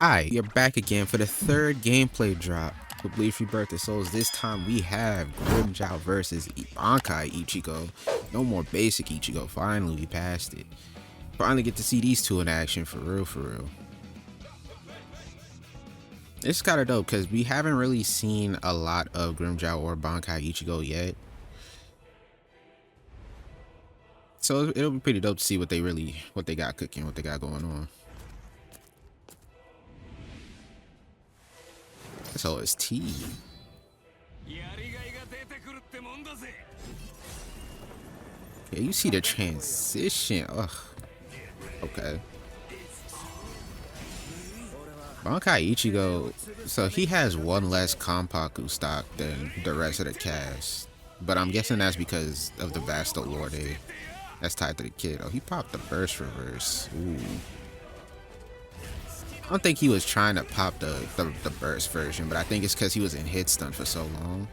Alright, you're back again for the third gameplay drop for Bleach Rebirth. So this time we have Grimmjow versus Bankai Ichigo. No more basic Ichigo. Finally, we passed it. Finally get to see these two in action for real, for real. It's kind of dope because we haven't really seen a lot of Grimmjow or Bankai Ichigo yet. So it'll be pretty dope to see what they got cooking, what they got going on. So it's T. Yeah, you see the transition. Ugh. Okay. Bankai Ichigo, so he has one less Konpaku stock than the rest of the cast. But I'm guessing that's because of the Vasto Lorde. That's tied to the kid. Oh, he popped the burst reverse. Ooh. I don't think he was trying to pop the burst version, but I think it's because he was in hit stun for so long.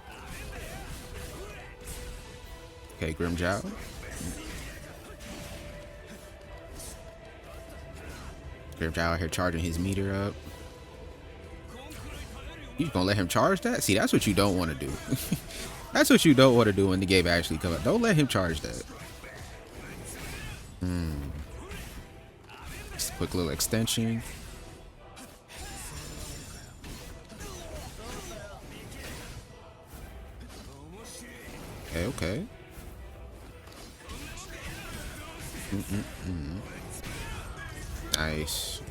Okay, Grimmjow. Grimmjow out here charging his meter up. You gonna let him charge that? See, that's what you don't want to do. That's what you don't want to do when the game actually comes up. Don't let him charge that. Just a quick little extension. Okay. Nice.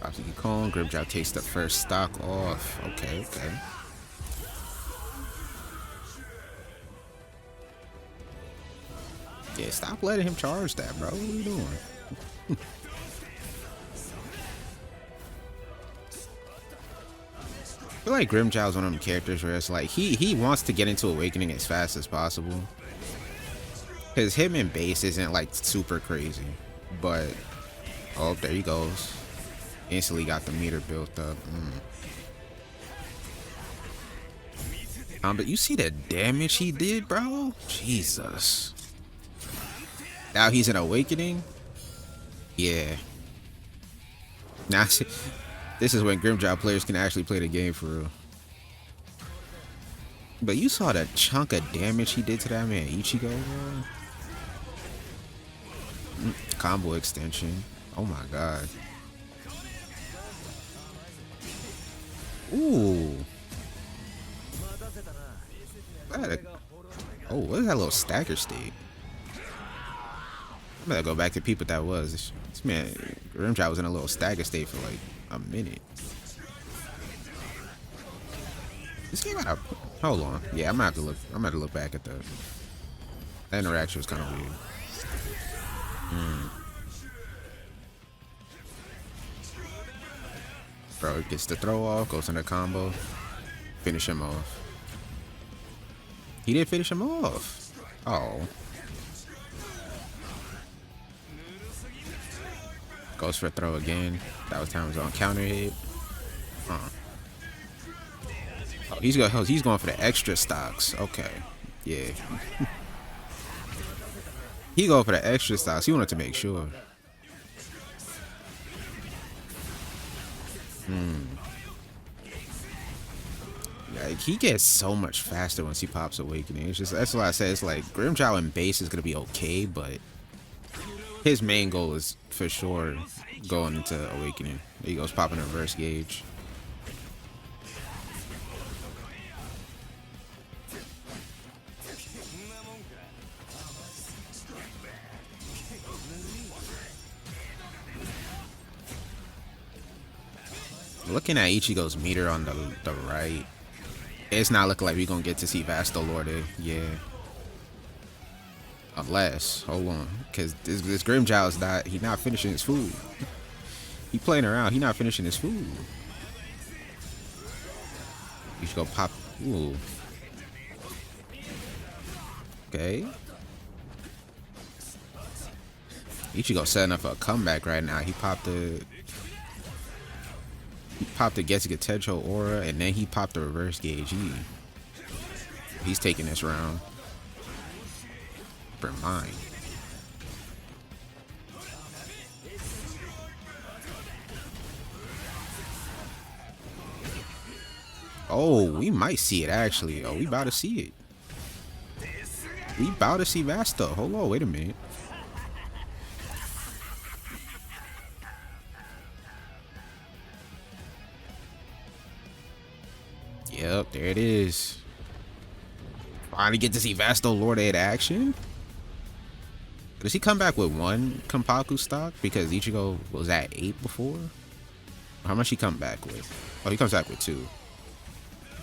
Obviously, Kong. Grimmjow takes the first stock off. Okay. Yeah, stop letting him charge that, bro. What are you doing? I feel like Grimmjow's one of them characters where it's like he wants to get into Awakening as fast as possible. Cause him and base isn't like super crazy. But oh, there he goes. Instantly got the meter built up. But you see the damage he did, bro? Jesus. Now he's in Awakening? Yeah. Now this is when Grimmjow players can actually play the game for real. But you saw the chunk of damage he did to that man Ichigo, bro. Combo extension. Oh my god. Ooh. Oh, what is that little stagger state? I'm gonna go back to peep what that was. This man, Grimmjow was in a little stagger state for like a minute. This game had a... Hold on. Yeah, I'm gonna have to look back at the interaction. Was kind of weird. Bro gets the throw off, goes in the combo, finish him off. He did finish him off. Oh. Goes for a throw again. That was time was on counter hit. Oh, he's going for the extra stocks. Okay. Yeah. He going for the extra stocks. He wanted to make sure. Like, he gets so much faster once he pops Awakening. It's just, that's why I said it's like Grimmjow in base is gonna be okay, but his main goal is for sure going into Awakening. There he goes, popping a reverse gauge. Looking at Ichigo's meter on the right, it's not looking like we're gonna get to see Vasto Lorde. Yeah. Unless, hold on, because this Grimmjow is not finishing his food. He playing around. He not finishing his food. You should go pop. Ooh. Okay. Ichigo setting up for a comeback right now. He popped the Getsuga Techo aura, and then he popped the reverse gauge. He's taking this round for mine. Oh, we might see it actually. Oh, we about to see it. We about to see Vasto. Hold on, wait a minute. Yep, there it is. Finally get to see Vasto Lorde in action. Does he come back with one Kenpaku stock? Because Ichigo was at 8 before? How much he come back with? Oh, he comes back with 2.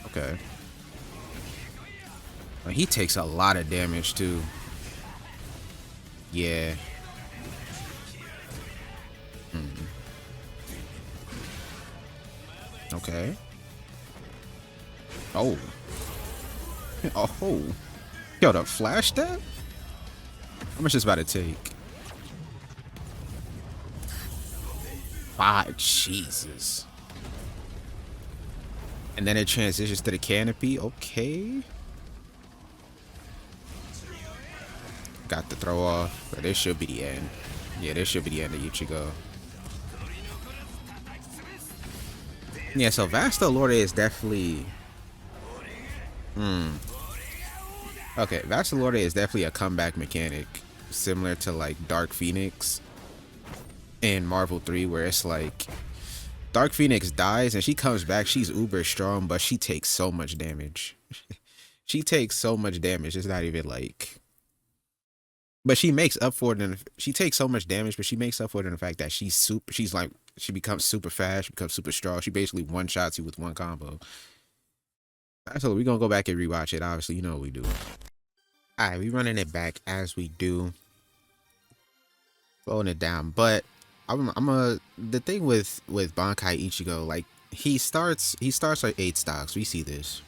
Okay. He takes a lot of damage too. Yeah. Okay. Oh. Oh. Yo, the flash that? How much is about to take? 5. Jesus. And then it transitions to the canopy. Okay. Got the throw off. But this should be the end. Yeah, this should be the end of Ichigo. Yeah, so Vasto Lorde is definitely... Okay, Vasto Lorde is definitely a comeback mechanic. Similar to like Dark Phoenix in Marvel 3, where it's like Dark Phoenix dies and she comes back, she's uber strong, but she takes so much damage. She takes so much damage, it's not even like... But she makes up for it, and she takes so much damage, but she makes up for it in the fact that she's like, she becomes super fast, she becomes super strong. She basically one-shots you with one combo. So we're gonna go back and rewatch it, obviously, you know what we do. Alright, we running it back as we do. Slowing it down, but the thing with Bankai Ichigo, like he starts with 8 stocks. We see this.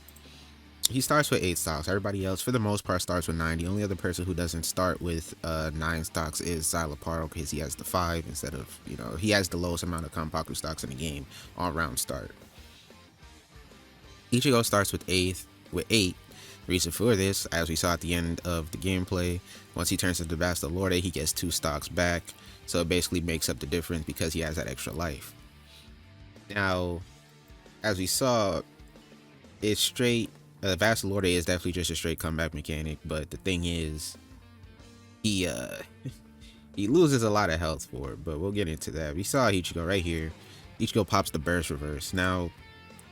He starts with 8 stocks. Everybody else, for the most part, starts with 9. The only other person who doesn't start with 9 stocks is Xyloparo, because he has the 5 instead of, you know, he has the lowest amount of Kenpaku stocks in the game on round start. Ichigo starts with 8. Reason for this, as we saw at the end of the gameplay, once he turns into Vasto Lorde, he gets 2 stocks back. So it basically makes up the difference because he has that extra life. Now, as we saw, it's straight. Vasto Lorde is definitely just a straight comeback mechanic, but the thing is, he loses a lot of health for it, but we'll get into that. We saw Ichigo right here. Ichigo pops the burst reverse. Now,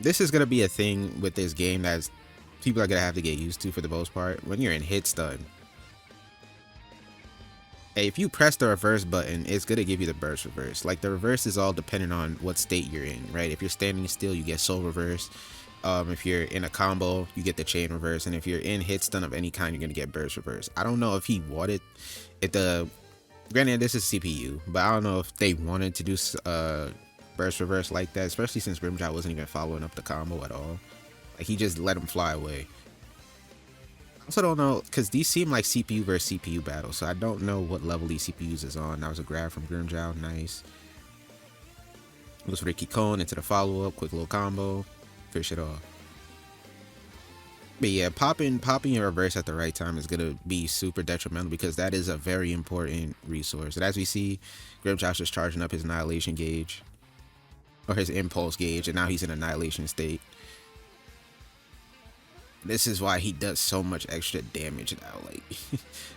this is going to be a thing with this game that people are going to have to get used to for the most part. When you're in hit stun, if you press the reverse button, it's going to give you the burst reverse. Like, the reverse is all dependent on what state you're in, right? If you're standing still, you get soul reverse. If you're in a combo, you get the chain reverse, and if you're in hit stun of any kind, you're gonna get burst reverse. I don't know if he wanted it. Granted, this is CPU, but I don't know if they wanted to do burst reverse like that, especially since Grimmjow wasn't even following up the combo at all. Like, he just let him fly away. I also don't know, because these seem like CPU versus CPU battles, so I don't know what level these CPUs is on. That was a grab from Grimmjow, nice. Goes for the Kikon into the follow up, quick little combo. Fish it off. But yeah, popping your reverse at the right time is gonna be super detrimental, because that is a very important resource. And as we see, Grimmjow's just charging up his annihilation gauge, or his impulse gauge, and now he's in annihilation state. This is why he does so much extra damage now. Like,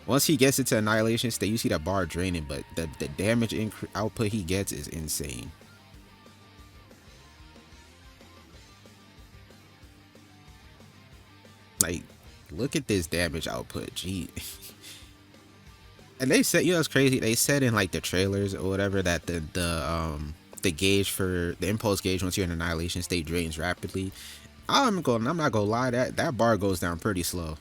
once he gets into annihilation state, you see that bar draining, but the damage output he gets is insane. Like, look at this damage output, gee. And they said, you know, it's crazy. They said in like the trailers or whatever that the gauge for the impulse gauge, once you're in annihilation state, drains rapidly. I'm not gonna lie, that bar goes down pretty slow.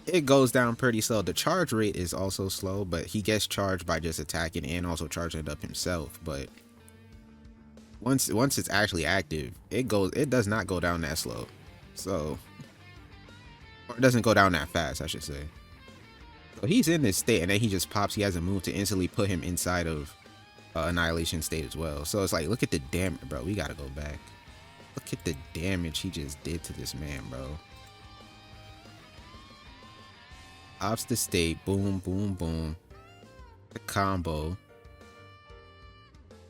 It goes down pretty slow. The charge rate is also slow, but he gets charged by just attacking and also charging it up himself. But once it's actually active, it does not go down that slow. So, or it doesn't go down that fast, I should say. So he's in this state, and then he just pops. He has a move to instantly put him inside of annihilation state as well. So it's like, look at the damage, bro. We gotta go back. Look at the damage he just did to this man, bro. Ops the state, boom, boom, boom. The combo.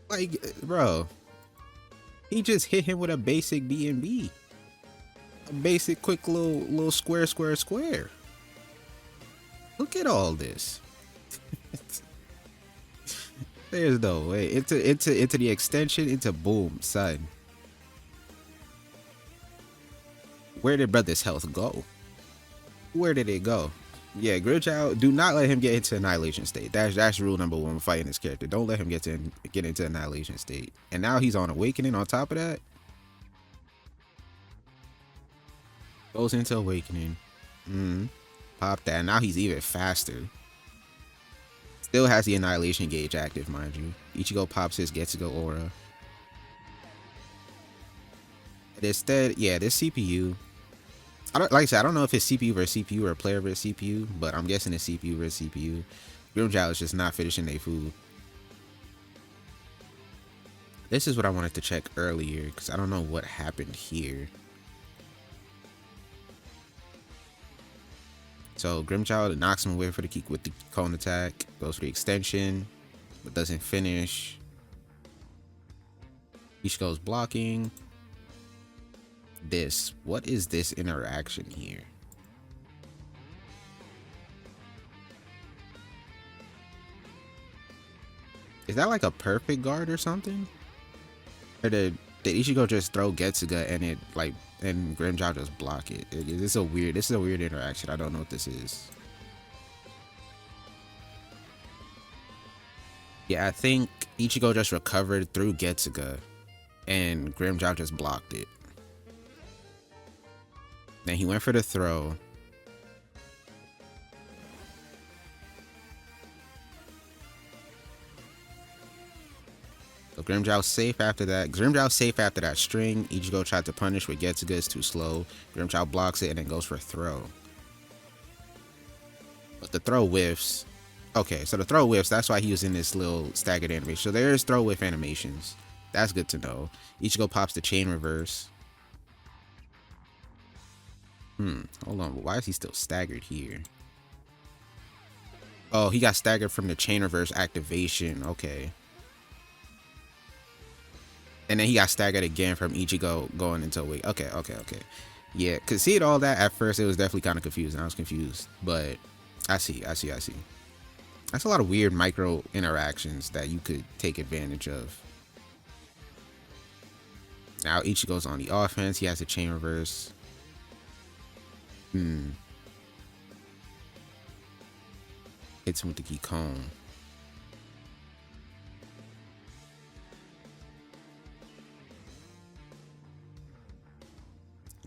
Like, bro, he just hit him with a basic B&B. A basic quick little square square square. Look at all this. There's no way. Into the extension, into boom, son. Where did brother's health go? Where did it go? Yeah, Grimmjow, do not let him get into annihilation state. That's rule number one when fighting this character. Don't let him get into annihilation state. And now he's on awakening on top of that. Goes into awakening. Pop that. Now he's even faster. Still has the annihilation gauge active, mind you. Ichigo pops his Getsugo aura. And instead, yeah, this CPU. Like I said, I don't know if it's CPU versus CPU or player versus CPU, but I'm guessing it's CPU versus CPU. Grimmjow is just not finishing their food. This is what I wanted to check earlier, because I don't know what happened here. So Grimmjow knocks him away with the cone attack, goes for the extension, but doesn't finish. Ichigo's blocking. What is this interaction here? Is that like a perfect guard or something? Or did Ichigo just throw Getsuga and Grimmjow just block it? This is a weird interaction. I don't know what this is. Yeah, I think Ichigo just recovered through Getsuga and Grimmjow just blocked it. Then he went for the throw. So Grimmjow's safe after that. Grimmjow's safe after that string. Ichigo tried to punish with Getsuga. It's too slow. Grimmjow blocks it and then goes for a throw. But the throw whiffs. Okay, so the throw whiffs. That's why he was in this little staggered animation. So there's throw whiff animations. That's good to know. Ichigo pops the chain reverse. Hold on. Why is he still staggered here? Oh, he got staggered from the chain reverse activation. Okay. And then he got staggered again from Ichigo going into a week. Okay. Yeah, because seeing all that at first, it was definitely kind of confusing. I was confused. But I see. That's a lot of weird micro interactions that you could take advantage of. Now Ichigo's on the offense. He has a chain reverse. Hits him with the Kikon.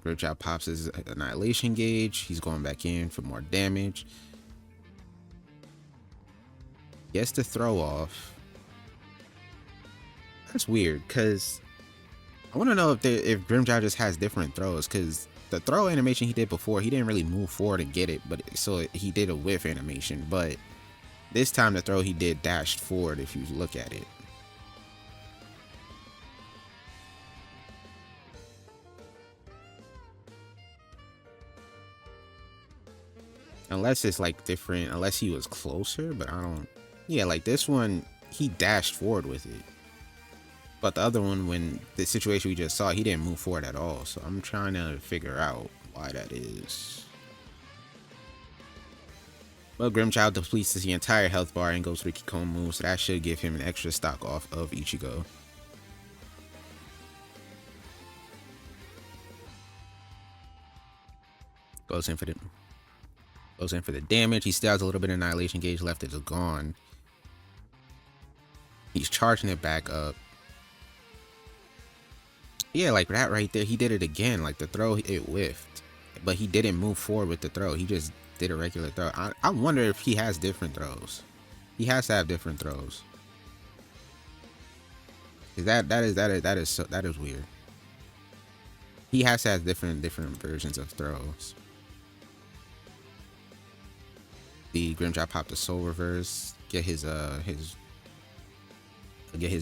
Grimmjow pops his annihilation gauge. He's going back in for more damage. Gets the throw off. That's weird, because I want to know if Grimmjow just has different throws, because the throw animation he did before, he didn't really move forward and get it, but so he did a whiff animation. But this time the throw he did dashed forward if you look at it. Unless it's like different, unless he was closer, but I don't. Yeah, like this one, he dashed forward with it. But the other one, when the situation we just saw, he didn't move forward at all. So I'm trying to figure out why that is. Well, Grimmjow depletes the entire health bar and goes for the Kikon move, so that should give him an extra stock off of Ichigo. Goes in for the damage. He still has a little bit of annihilation gauge left. It's gone. He's charging it back up. Yeah, like that right there. He did it again. Like the throw, it whiffed. But he didn't move forward with the throw. He just did a regular throw. I wonder if he has different throws. He has to have different throws. That is weird. He has to have different versions of throws. The Grimmjow popped the soul reverse. Get his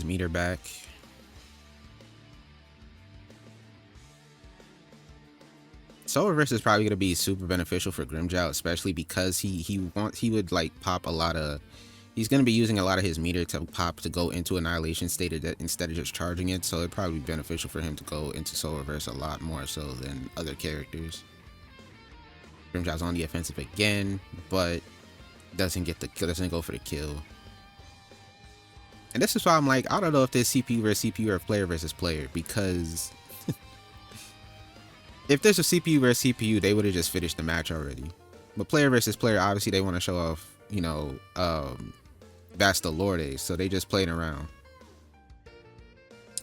meter back. Soul reverse is probably gonna be super beneficial for Grimmjow, especially because he would like pop a lot of He's going to be using a lot of his meter to pop to go into Annihilation state instead of just charging it, so it'd probably be beneficial for him to go into Soul Reverse a lot more so than other characters. Grimmjow's on the offensive again, but doesn't go for the kill. And this is why I'm like, I don't know if this CPU versus CPU or player versus player, because if there's a CPU versus CPU, they would have just finished the match already. But player versus player, obviously they want to show off, you know, Vasto Lorde, so they just playing around.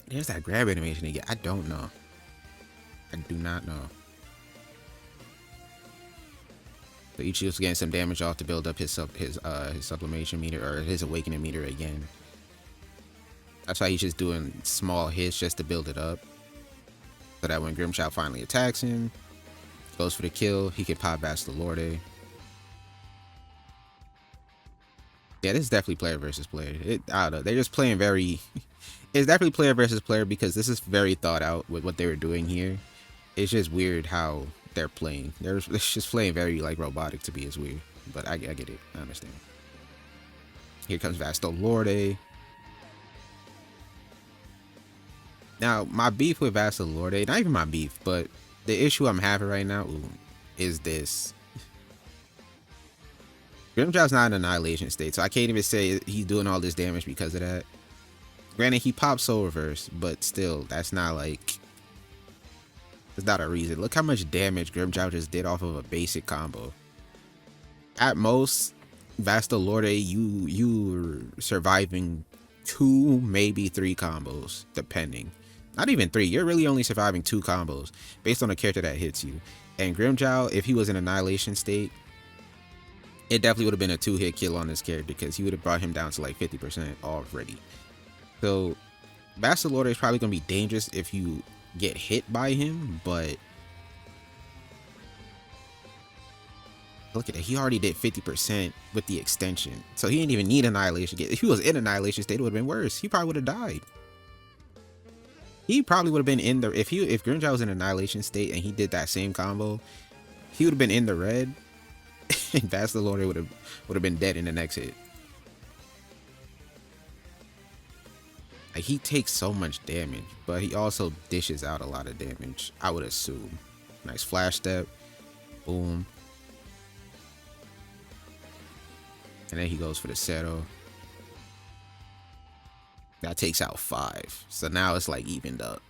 There's that grab animation again. I don't know. I do not know. So Ichigo's getting some damage off to build up his sublimation meter, or his awakening meter again. That's why he's just doing small hits just to build it up, so that when Grimmjow finally attacks him, goes for the kill, he can pop Vasto Lorde. Yeah, this is definitely player versus player. I don't know. They're just playing very... It's definitely player versus player because this is very thought out with what they were doing here. It's just weird how they're playing. They're just playing very like robotic to be. It's weird, but I get it. I understand. Here comes Vasto Lorde. Now, my beef with Vasto Lorde, not even my beef, but the issue I'm having right now is this. Grimmjow's not in Annihilation state, so I can't even say he's doing all this damage because of that. Granted, he popped Soul Reverse, but still, that's not like... It's not a reason. Look how much damage Grimmjow just did off of a basic combo. At most, Vasto Lorde, you're surviving 2, maybe 3 combos, depending. Not even 3. You're really only surviving 2 combos based on a character that hits you. And Grimmjow, if he was in Annihilation state, it definitely would have been a 2-hit kill on this character because he would have brought him down to like 50% already. So Vasto Lorde is probably going to be dangerous if you get hit by him, but look at it. He already did 50% with the extension. So he didn't even need Annihilation. If he was in Annihilation state, it would have been worse. He probably would have died. He probably would have been in the... If Grimmjow was in Annihilation state and he did that same combo, he would have been in the red. And Vasto Lorde would have been dead in the next hit. Like, he takes so much damage, but he also dishes out a lot of damage, I would assume. Nice flash step. Boom. And then he goes for the Seto. That takes out 5. So now it's like evened up.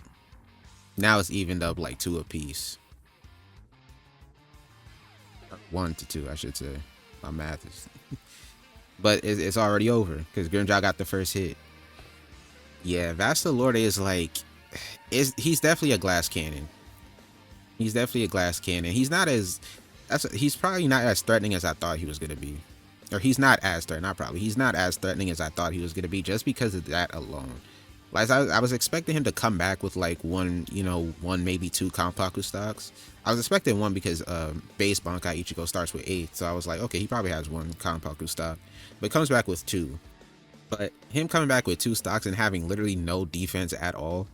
Now it's evened up like 2 apiece. 1 to 2, I should say. My math is... But it's already over because Grimmjow got the first hit. Yeah, Vasto Lorde is like... He's definitely a glass cannon. He's definitely a glass cannon. He's not as... He's probably not as threatening as I thought he was going to be. Or he's not as threatening, not probably. He's not as threatening as I thought he was going to be just because of that alone. Like, I was expecting him to come back with like one, maybe 2 Kanpaku stocks. I was expecting 1 because base Bankai Ichigo starts with 8. So I was like, okay, he probably has 1 Kanpaku stock. But comes back with 2. But him coming back with 2 stocks and having literally no defense at all,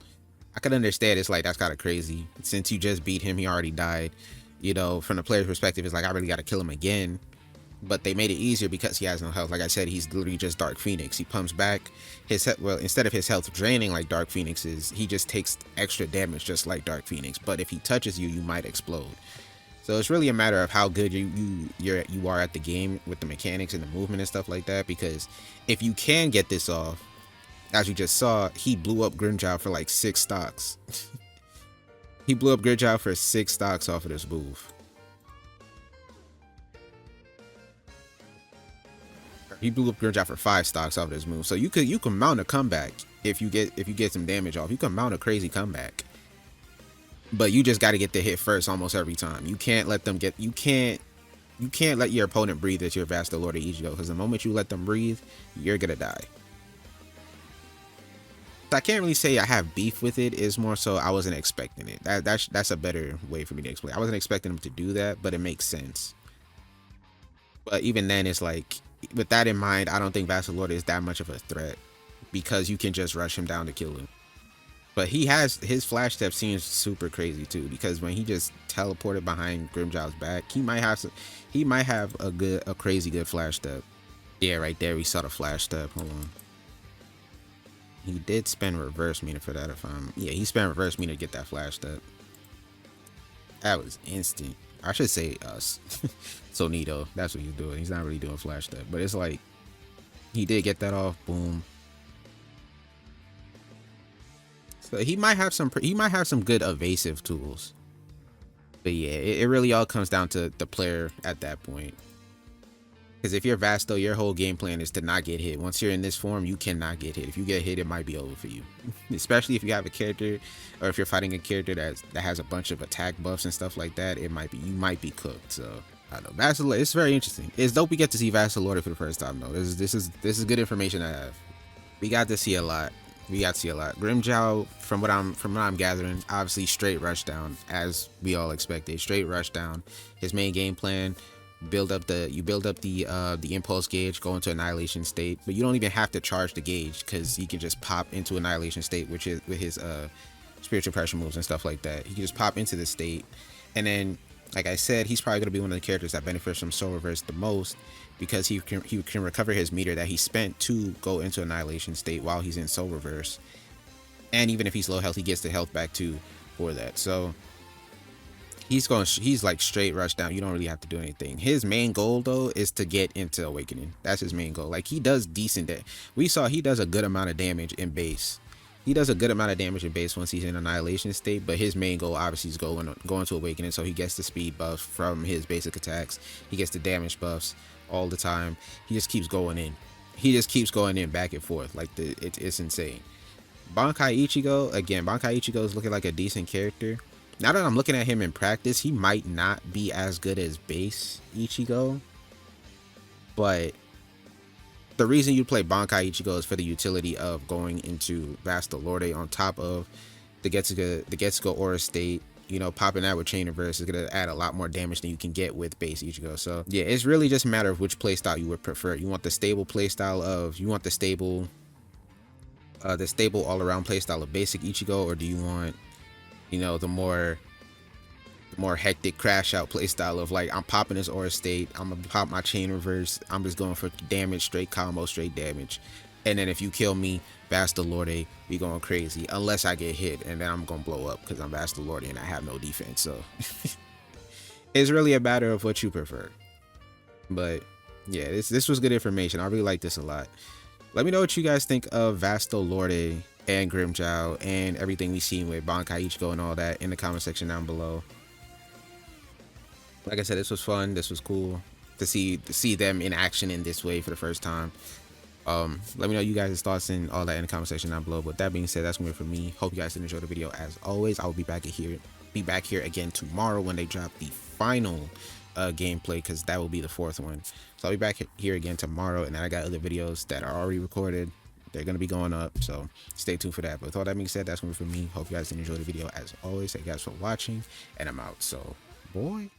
I could understand. It's like, that's kind of crazy. Since you just beat him, he already died. From the player's perspective, it's like, I really got to kill him again. But they made it easier because he has no health. Like I said, he's literally just Dark Phoenix. He pumps back instead of his health draining like Dark Phoenix is, he just takes extra damage just like Dark Phoenix. But if he touches you, you might explode. So it's really a matter of how good you are at the game with the mechanics and the movement and stuff like that. Because if you can get this off, as you just saw, he blew up Grimmjow for like 6 stocks. He blew up Grimmjow for 6 stocks off of this move. He blew up Grimmjow for 5 stocks off of this move. So you can mount a comeback if you get some damage off. You can mount a crazy comeback. But you just got to get the hit first almost every time. You can't let them get... You can't let your opponent breathe as your Vasto Lorde Ichigo, because the moment you let them breathe, you're going to die. I can't really say I have beef with it. It's more so I wasn't expecting it. That's a better way for me to explain. I wasn't expecting him to do that, but it makes sense. But even then, it's like, with that in mind, I don't think Vasto Lorde is that much of a threat because you can just rush him down to kill him. But his flash step seems super crazy too, because when he just teleported behind Grimmjow's back, he might have a crazy good flash step. Yeah, right there we saw the flash step. Hold on. He did spend reverse meter for that. Yeah, he spent reverse meter to get that flash step. That was instant. I should say Sonito. That's what he's doing. He's not really doing flash step, but it's like he did get that off. Boom. So he might have some good evasive tools. But yeah, it really all comes down to the player at that point. Because if you're Vasto, your whole game plan is to not get hit. Once you're in this form, you cannot get hit. If you get hit, it might be over for you. Especially if you have a character, or if you're fighting a character that has a bunch of attack buffs and stuff like that, you might be cooked. So I don't know. Vasto, it's very interesting. It's dope we get to see Vasto Lorde for the first time though. This is good information I have. We got to see a lot. Grimmjow, from what I'm gathering, obviously straight rush down, as we all expected. Straight rush down. His main game plan: build up the impulse gauge, go into annihilation state, but you don't even have to charge the gauge because he can just pop into annihilation state, which is with his spiritual pressure moves and stuff like that. He can just pop into the state, and then, like I said, he's probably gonna be one of the characters that benefits from soul reverse the most, because he can recover his meter that he spent to go into annihilation state while he's in soul reverse, and even if he's low health, he gets the health back too for that. So he's like straight rush down. You don't really have to do anything. His main goal though is to get into awakening. That's his main goal. Like, he does decent we saw he does a good amount of damage in base. Once he's in annihilation state, but his main goal obviously is going to awakening, so he gets the speed buff from his basic attacks. He gets the damage buffs all the time. He just keeps going in back and forth. Like, it's insane. Bankai Ichigo is looking like a decent character. Now that I'm looking at him in practice, he might not be as good as base Ichigo, but the reason you play Bankai Ichigo is for the utility of going into Vasto Lorde on top of the Getsuga Aura state. You know, popping that with Chain Reverse is going to add a lot more damage than you can get with base Ichigo. So yeah, it's really just a matter of which playstyle you would prefer. You want the stable playstyle the stable all-around playstyle of basic Ichigo, or do you want, you know, the more hectic crash out playstyle of, like, I'm popping this aura state, I'm gonna pop my chain reverse, I'm just going for damage, straight combo, straight damage, and then if you kill me, Vasto Lorde, we going crazy unless I get hit, and then I'm gonna blow up because I'm Vasto Lorde and I have no defense. So it's really a matter of what you prefer. But yeah, this was good information. I really like this a lot. Let me know what you guys think of Vasto Lorde and Grimmjow and everything we've seen with Bankai Ichigo and all that in the comment section down below. Like I said, this was fun. This was cool to see them in action in this way for the first time. Let me know you guys' thoughts and all that in the comment section down below. But that being said, that's gonna be it for me. Hope you guys did enjoy the video. As always, I will be back here again tomorrow when they drop the final gameplay, because that will be the 4th one. So I'll be back here again tomorrow, and then I got other videos that are already recorded. They're going to be going up, so stay tuned for that. But with all that being said, that's going to be for me. Hope you guys did enjoy the video. As always, thank you guys for watching, and I'm out. So, boy.